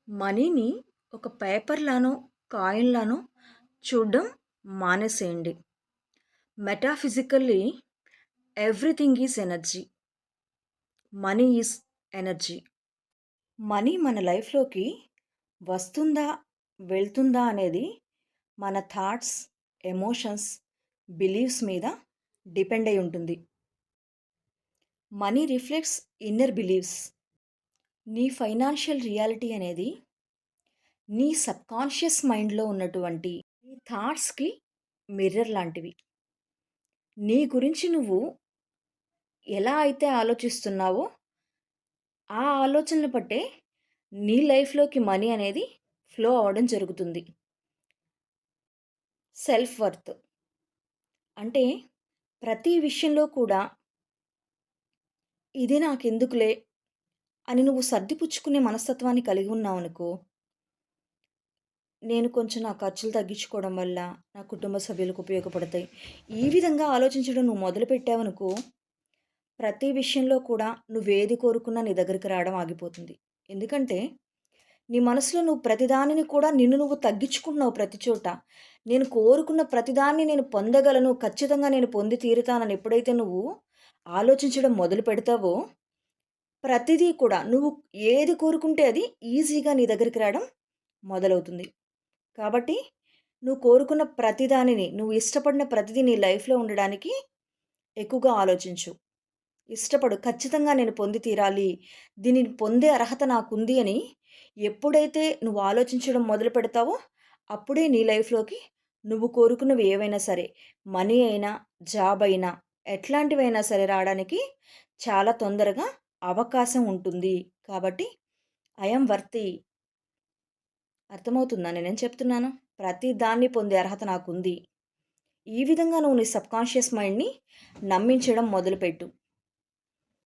మనీని ఒక పేపర్‌లానో, కాయిన్‌లానో చూడడం మానేసేయండి. Metaphysically everything is energy. Money is energy. Money మన లైఫ్‌లోకి వస్తుందా? వెళ్తుందా? అనేది మన థాట్స్, ఎమోషన్స్, బిలీవ్స్ మీద డిపెండ్ అయి ఉంటుంది. Money reflects inner beliefs. నీ ఫైనాన్షియల్ రియాలిటీ అనేది నీ సబ్‌కాన్షియస్ మైండ్‌లో ఉన్నటువంటి నీ థాట్స్‌కి మిర్రర్ లాంటివి. నీ గురించి నువ్వు ఎలా అయితే ఆలోచిస్తున్నావో, ఆ ఆలోచనలు బట్టే నీ లైఫ్‌లోకి మనీ అనేది ఫ్లో అవ్వడం జరుగుతుంది. సెల్ఫ్ వర్త్ అంటే ప్రతి విషయంలో కూడా ఇది నాకెందుకులే అని నువ్వు సర్దిపుచ్చుకునే మనస్తత్వాన్ని కలిగి ఉన్నావనుకో, నేను కొంచెం నా ఖర్చులు తగ్గించుకోవడం వల్ల నా కుటుంబ సభ్యులకు ఉపయోగపడతాయి. ఈ విధంగా ఆలోచించడం నువ్వు మొదలుపెట్టావనుకో, ప్రతి విషయంలో కూడా నువ్వేది కోరుకున్నా నీ దగ్గరికి రావడం ఆగిపోతుంది. ఎందుకంటే నీ మనసులో నువ్వు ప్రతిదానిని కూడా నిన్ను నువ్వు తగ్గించుకుంటున్నావు ప్రతి చోట. నేను కోరుకున్న ప్రతిదాన్ని నేను పొందగలను, ఖచ్చితంగా నేను పొంది తీరుతానని ఎప్పుడైతే నువ్వు ఆలోచించడం మొదలు పెడతావో, ప్రతిదీ కూడా నువ్వు ఏది కోరుకుంటే అది ఈజీగా నీ దగ్గరికి రావడం మొదలవుతుంది. కాబట్టి నువ్వు కోరుకున్న ప్రతిదానిని, నువ్వు ఇష్టపడిన ప్రతిదీ నీ లైఫ్‌లో ఉండడానికి ఎక్కువగా ఆలోచించు. ఇష్టపడు. ఖచ్చితంగా నేను పొంది తీరాలి. దీనిని పొందే అర్హత నాకుంది అని ఎప్పుడైతే నువ్వు ఆలోచించడం మొదలు పెడతావో, అప్పుడే నీ లైఫ్‌లోకి నువ్వు కోరుకున్నవి ఏవైనా సరే, మనీ అయినా, జాబ్ అయినా, ఎట్లాంటివైనా సరే రావడానికి చాలా తొందరగా అవకాశం ఉంటుంది. కాబట్టి ఐ యామ్ వర్తీ. అర్థమవుతుందా నేనేం చెప్తున్నానో? ప్రతి దాన్ని పొందే అర్హత నాకుంది. ఈ విధంగా నువ్వు నీ సబ్‌కాన్షియస్ మైండ్‌ని నమ్మించడం మొదలుపెట్టు.